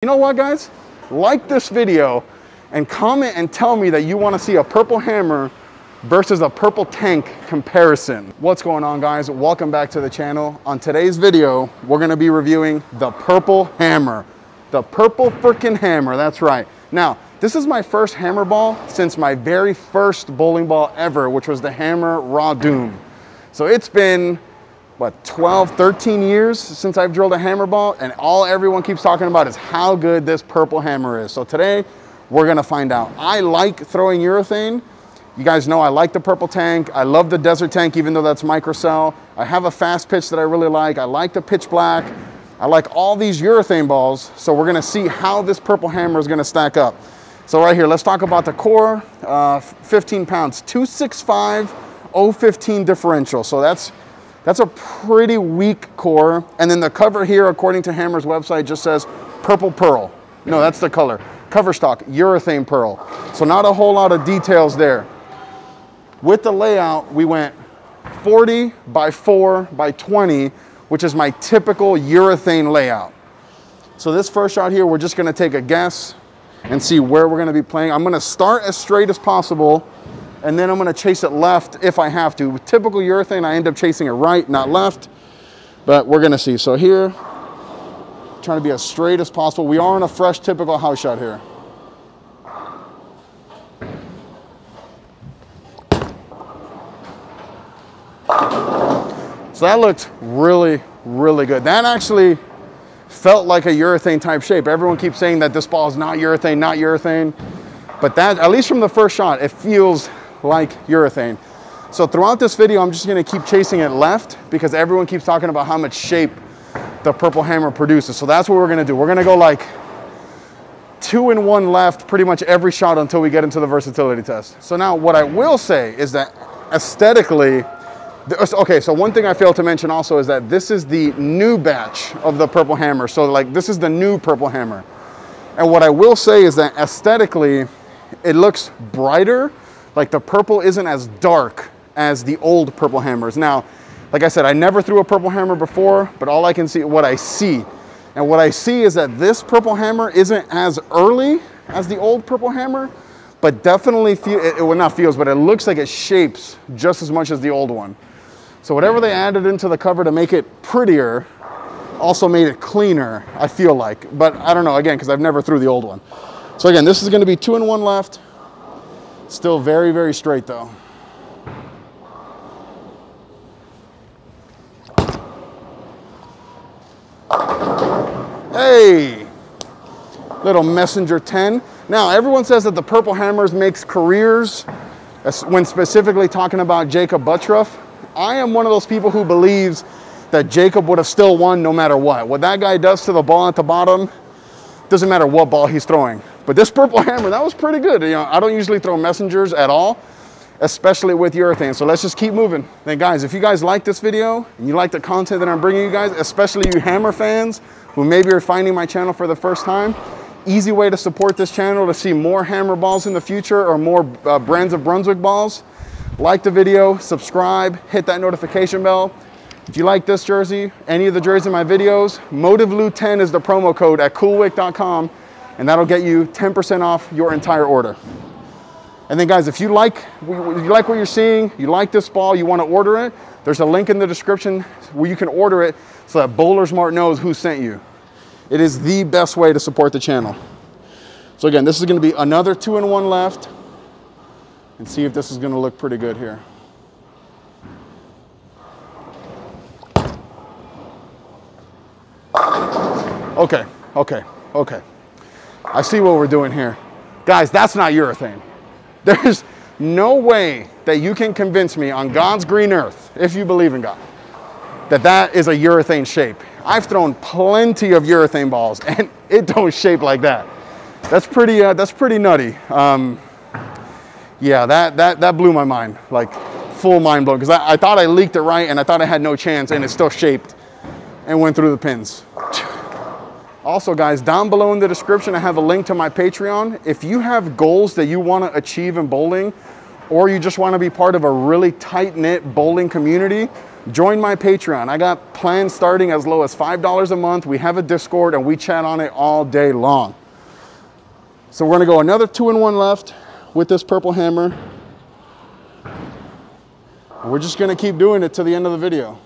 You know what, guys? Like this video and comment and tell me that you want to see a purple hammer versus a purple tank comparison. What's going on, guys? Welcome back to the channel. On today's video, we're going to be reviewing the purple hammer. The purple freaking hammer, that's right. Now, this is my first hammer ball since my very first bowling ball ever, which was the Hammer Raw Doom. So it's been, what, 12, 13 years since I've drilled a hammer ball, and all everyone keeps talking about is how good this purple hammer is. So today, we're gonna find out. I like throwing urethane. You guys know I like the purple tank. I love the desert tank, even though that's microcell. I have a fast pitch that I really like. I like the pitch black. I like all these urethane balls. So we're gonna see how this purple hammer is gonna stack up. So right here, let's talk about the core. 15 pounds, 265, 015 differential. So that's a pretty weak core. And then the cover here, according to Hammer's website, just says purple pearl. No, that's the color. Cover stock, urethane pearl. So not a whole lot of details there. With the layout, we went 40 by 4 by 20, which is my typical urethane layout. So this first shot here, we're just gonna take a guess and see where we're gonna be playing. I'm gonna start as straight as possible, and then I'm gonna chase it left if I have to. With typical urethane, I end up chasing it right, not left, but we're gonna see. So here, trying to be as straight as possible. We are in a fresh, typical house shot here. So that looked really, really good. That actually felt like a urethane type shape. Everyone keeps saying that this ball is not urethane, not urethane. But that, at least from the first shot, it feels like urethane. So throughout this video, I'm just gonna keep chasing it left because everyone keeps talking about how much shape the purple hammer produces. So that's what we're gonna do. We're gonna go like 2 and 1 left pretty much every shot until we get into the versatility test. So now what I will say is that aesthetically, okay, so one thing I failed to mention also is that this is the new batch of the purple hammer. So like this is the new purple hammer. And what I will say is that aesthetically, it looks brighter. Like the purple isn't as dark as the old purple hammers. Now, like I said, I never threw a purple hammer before, but all I can see, what I see. And what I see is that this purple hammer isn't as early as the old purple hammer, but definitely, well, not feels, but it looks like it shapes just as much as the old one. So whatever they added into the cover to make it prettier also made it cleaner, I feel like. But I don't know, again, because I've never threw the old one. So again, this is gonna be 2 and 1 left. Still very, very straight though. Hey, little messenger 10. Now, everyone says that the purple hammers makes careers when specifically talking about Jacob Buttroff. I am one of those people who believes that Jacob would have still won no matter what. What that guy does to the ball at the bottom, doesn't matter what ball he's throwing. But this purple hammer, that was pretty good. You know, I don't usually throw messengers at all, especially with urethane. So let's just keep moving. Then guys, if you guys like this video and you like the content that I'm bringing you guys, especially you hammer fans who maybe are finding my channel for the first time, easy way to support this channel to see more hammer balls in the future or more brands of Brunswick balls. Like the video, subscribe, hit that notification bell. If you like this jersey, any of the jerseys in my videos, MotiveLou10 is the promo code at coolwick.com, and that'll get you 10% off your entire order. And then guys, if you like what you're seeing, you like this ball, you want to order it, there's a link in the description where you can order it so that Bowler's Mart knows who sent you. It is the best way to support the channel. So again, this is going to be another 2 and 1 left, and see if this is going to look pretty good here. Okay. I see what we're doing here. Guys, that's not urethane. There's no way that you can convince me on God's green earth, if you believe in God, that that is a urethane shape. I've thrown plenty of urethane balls and it don't shape like that. That's pretty nutty. Yeah, that blew my mind, like full mind blown, because I thought I leaked it right and I thought I had no chance, and it still shaped and went through the pins. Also guys, down below in the description, I have a link to my Patreon. If you have goals that you want to achieve in bowling, or you just want to be part of a really tight-knit bowling community join my Patreon. I got plans starting as low as $5 a month. We have a Discord and we chat on it all day long. So we're gonna go another 2-in-1 left with this purple hammer. And we're just gonna keep doing it to the end of the video.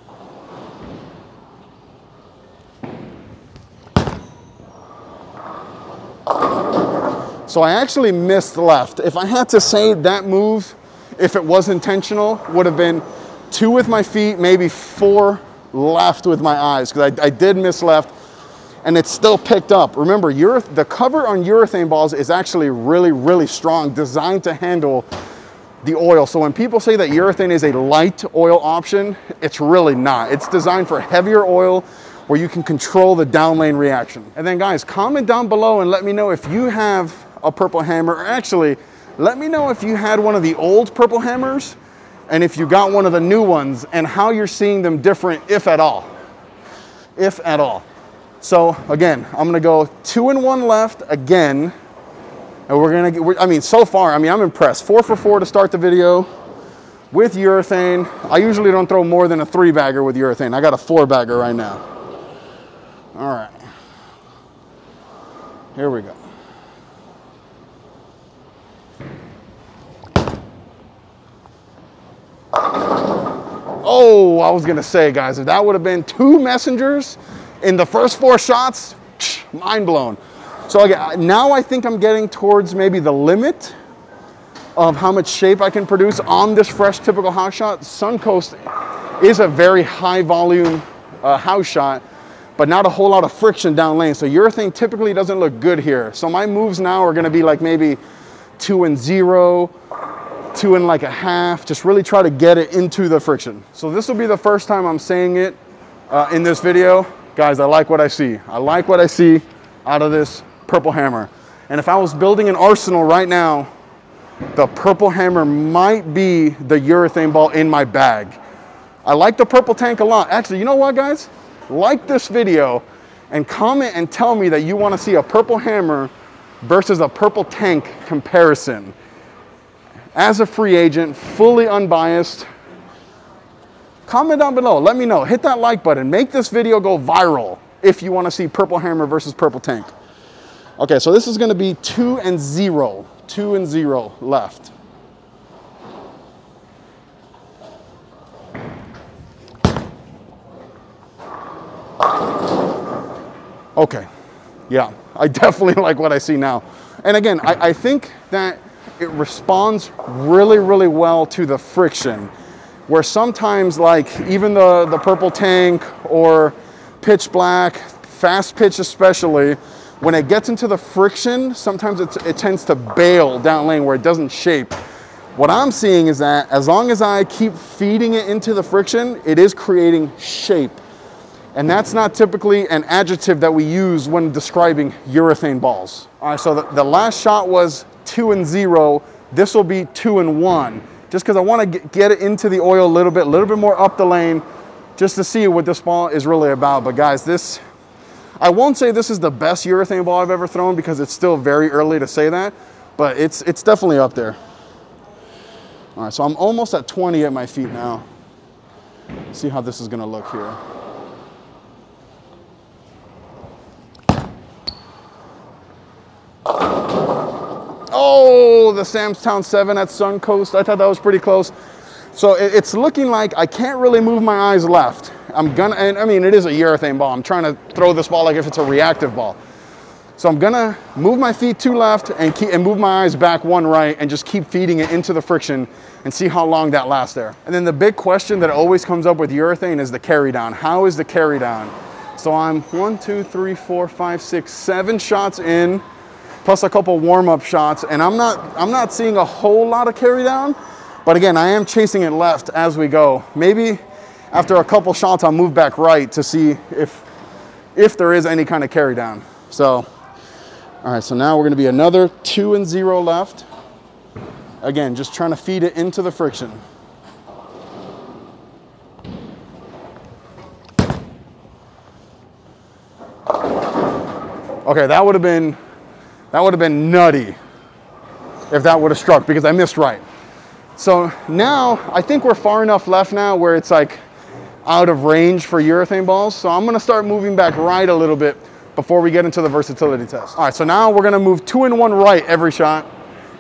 So I actually missed left. If I had to say that move, if it was intentional, would have been 2 with my feet, maybe 4 left with my eyes, because I did miss left, and it's still picked up. Remember, the cover on urethane balls is actually really, really strong, designed to handle the oil. So when people say that urethane is a light oil option, it's really not. It's designed for heavier oil where you can control the down lane reaction. And then guys, comment down below and let me know if you have a purple hammer, or actually, let me know if you had one of the old purple hammers and if you got one of the new ones and how you're seeing them different, if at all. If at all. So again, I'm gonna go 2-in-1 left again. And we're gonna get, I mean, so far, I mean, I'm impressed. 4 for 4 to start the video with urethane. I usually don't throw more than a 3-bagger with urethane. I got a 4-bagger right now. All right. Here we go. Oh, I was gonna say, guys, if that would have been 2 messengers in the first 4 shots, mind blown. So again, now I think I'm getting towards maybe the limit of how much shape I can produce on this fresh typical house shot. Suncoast is a very high volume house shot, but not a whole lot of friction down lane. So urethane typically doesn't look good here. So my moves now are gonna be like maybe 2-and-0, 2-and-like-a-half, just really try to get it into the friction. So this will be the first time I'm saying it in this video. Guys, I like what I see. I like what I see out of this purple hammer. And if I was building an arsenal right now, the purple hammer might be the urethane ball in my bag. I like the purple tank a lot. Actually, you know what, guys? Like this video and comment and tell me that you want to see a purple hammer versus a purple tank comparison. As a free agent, fully unbiased, comment down below. Let me know. Hit that like button. Make this video go viral if you want to see purple hammer versus purple tank. Okay, so this is going to be 2-and-0. 2-and-0 left. Okay, yeah, I definitely like what I see now. And again, I think that it responds really, really well to the friction, where sometimes, like even the purple tank or pitch black, fast pitch especially, when it gets into the friction, sometimes it tends to bail down lane where it doesn't shape. What I'm seeing is that as long as I keep feeding it into the friction, it is creating shape. And that's not typically an adjective that we use when describing urethane balls. All right, so the last shot was 2-and-0. This will be 2-and-1, just because I want to get it into the oil a little bit more up the lane, just to see what this ball is really about. But guys, I won't say this is the best urethane ball I've ever thrown, because it's still very early to say that, but it's definitely up there. All right, so I'm almost at 20 at my feet now. Let's see how this is gonna look here. Oh, the Samstown 7 at Suncoast. I thought that was pretty close. So it's looking like I can't really move my eyes left. And I mean, it is a urethane ball. I'm trying to throw this ball like if it's a reactive ball. So I'm gonna move my feet 2 left and move my eyes back 1 right and just keep feeding it into the friction and see how long that lasts there. And then the big question that always comes up with urethane is the carry down. How is the carry down? So I'm 1, 2, 3, 4, 5, 6, 7 shots in, plus a couple warm-up shots, and I'm not seeing a whole lot of carry down, but again, I am chasing it left as we go. Maybe after a couple shots, I'll move back right to see if there is any kind of carry down. So, all right, so now we're gonna be another 2-and-0 left. Again, just trying to feed it into the friction. Okay, that would have been nutty if that would have struck, because I missed right. So now I think we're far enough left now where it's like out of range for urethane balls. So I'm gonna start moving back right a little bit before we get into the versatility test. All right, so now we're gonna move 2 and 1 right every shot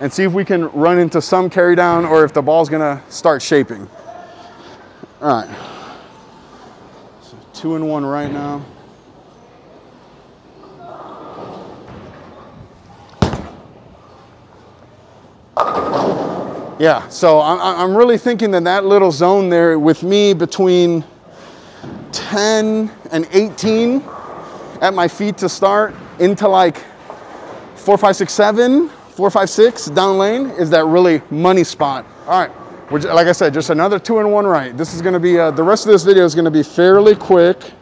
and see if we can run into some carry down or if the ball's gonna start shaping. All right, so 2 and 1 right now. Yeah, so I'm really thinking that that little zone there with me between 10 and 18 at my feet to start into like 4, 5, 6, 7, 4, 5, 6 down lane is that really money spot. All right, like I said, just another 2 and 1 right. This is gonna be, the rest of this video is gonna be fairly quick,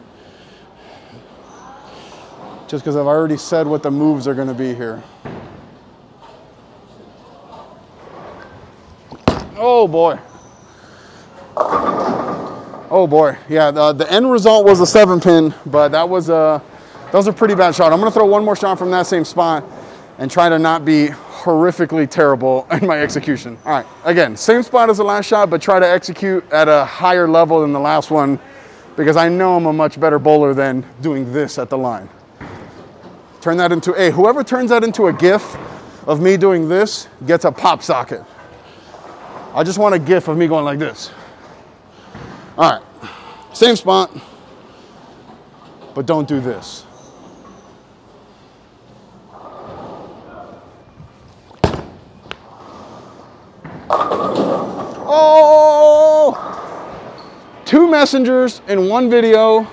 just because I've already said what the moves are gonna be here. Oh boy. Oh boy. Yeah, the end result was a 7-pin, but that was a pretty bad shot. I'm gonna throw one more shot from that same spot and try to not be horrifically terrible in my execution. All right, again, same spot as the last shot, but try to execute at a higher level than the last one because I know I'm a much better bowler than doing this at the line. Turn that into, hey, whoever turns that into a GIF of me doing this gets a pop socket. I just want a GIF of me going like this. All right, same spot, but don't do this. Oh! 2 messengers in 1 video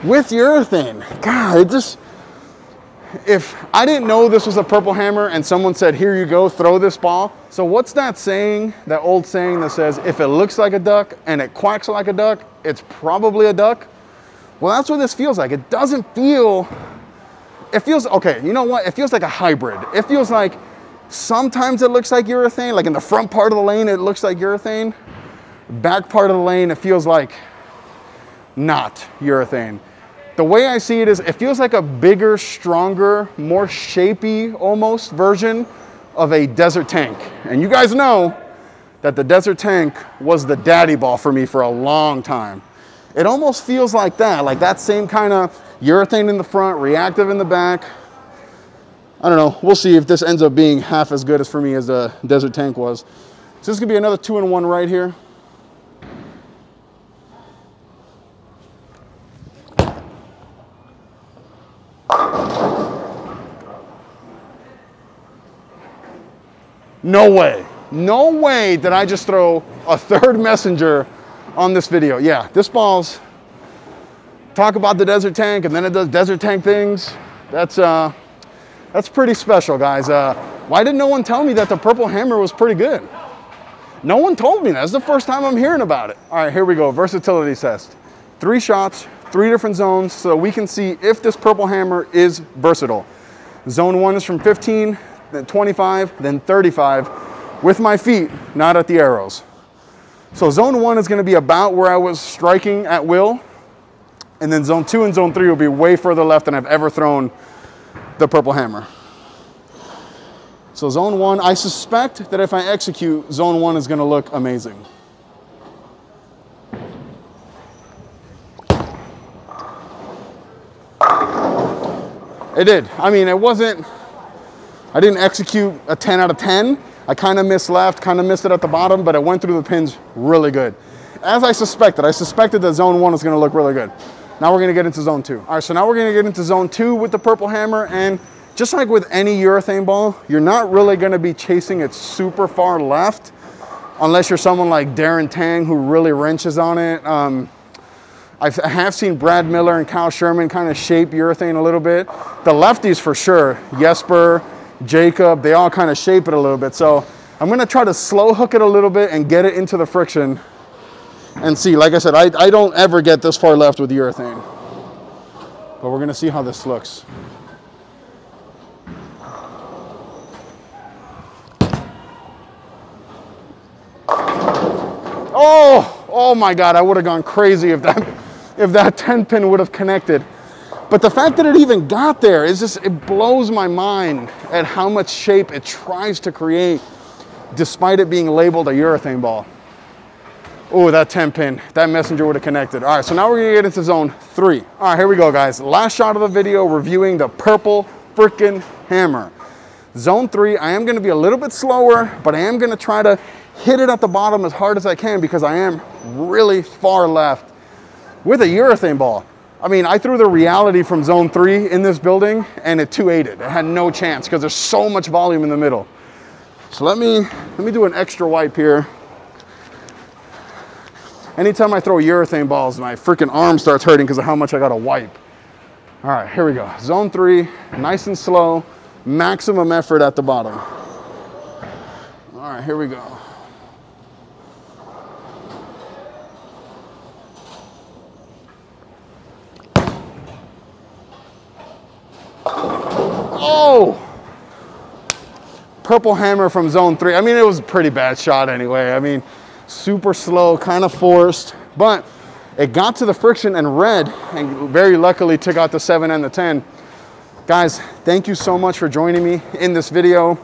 with urethane. God, it just, if I didn't know this was a purple hammer and someone said, here you go, throw this ball. So what's that saying, that old saying that says, if it looks like a duck and it quacks like a duck, it's probably a duck? Well, that's what this feels like. It doesn't feel, it feels, okay, you know what? It feels like a hybrid. It feels like sometimes it looks like urethane, like in the front part of the lane, it looks like urethane. Back part of the lane, it feels like not urethane. The way I see it is, it feels like a bigger, stronger, more shapy almost version of a desert tank. And you guys know that the desert tank was the daddy ball for me for a long time. It almost feels like that same kind of urethane in the front, reactive in the back. I don't know, we'll see if this ends up being half as good as for me as the desert tank was. So this could be another 2 and 1 right here. No way. No way did I just throw a 3rd messenger on this video. Yeah, this ball's, talk about the desert tank and then it does desert tank things. That's pretty special, guys. Why did no one tell me that the purple hammer was pretty good? No one told me that. This is the first time I'm hearing about it. All right, here we go, versatility test. 3 shots, 3 different zones so we can see if this purple hammer is versatile. Zone 1 is from 15, then 25, then 35 with my feet, not at the arrows. So zone 1 is going to be about where I was striking at will. And then zone 2 and zone 3 will be way further left than I've ever thrown the purple hammer. So zone 1, I suspect that if I execute, zone 1 is going to look amazing. It did. I mean, it wasn't, I didn't execute a 10 out of 10. I kind of missed left, kind of missed it at the bottom, but it went through the pins really good. As I suspected that zone 1 is going to look really good. Now we're going to get into zone 2. All right, so now we're going to get into zone 2 with the purple hammer, and just like with any urethane ball, you're not really going to be chasing it super far left unless you're someone like Darren Tang who really wrenches on it. I have seen Brad Miller and Kyle Sherman kind of shape urethane a little bit. The lefties for sure, Jesper, Jacob, they all kind of shape it a little bit. So I'm going to try to slow hook it a little bit and get it into the friction and see. Like I said, I don't ever get this far left with urethane, but we're going to see how this looks. Oh my God, I would have gone crazy if that 10 pin would have connected. But the fact that it even got there is just, it blows my mind at how much shape it tries to create despite it being labeled a urethane ball. Oh, that 10 pin, that messenger would have connected. All right, so now we're gonna get into zone 3. All right, here we go, guys. Last shot of the video reviewing the purple freaking hammer. Zone 3, I am gonna be a little bit slower, but I am gonna try to hit it at the bottom as hard as I can because I am really far left with a urethane ball. I mean, I threw the reality from zone 3 in this building and it 2-8'd. It had no chance because there's so much volume in the middle. So let me do an extra wipe here. Anytime I throw urethane balls, my freaking arm starts hurting because of how much I gotta wipe. All right, here we go. Zone 3, nice and slow, maximum effort at the bottom. All right, here we go. Oh! Purple hammer from zone 3. I mean, it was a pretty bad shot anyway. I mean, super slow, kind of forced, but it got to the friction and read, and very luckily took out the 7 and the 10. Guys, thank you so much for joining me in this video.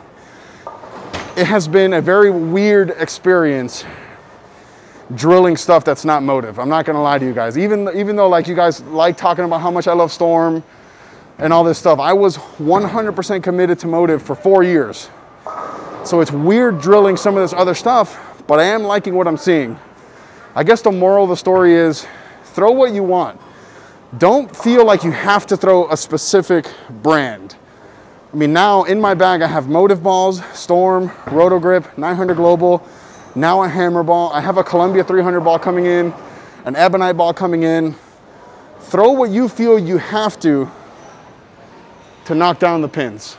It has been a very weird experience drilling stuff that's not motive. I'm not gonna lie to you guys. Even though like you guys like talking about how much I love Storm and all this stuff, I was 100% committed to motive for 4 years. So it's weird drilling some of this other stuff, but I am liking what I'm seeing. I guess the moral of the story is throw what you want. Don't feel like you have to throw a specific brand. I mean, now in my bag, I have motive balls, Storm, Roto Grip, 900 Global, now a hammer ball. I have a Columbia 300 ball coming in, an Ebonite ball coming in. Throw what you feel you have to knock down the pins.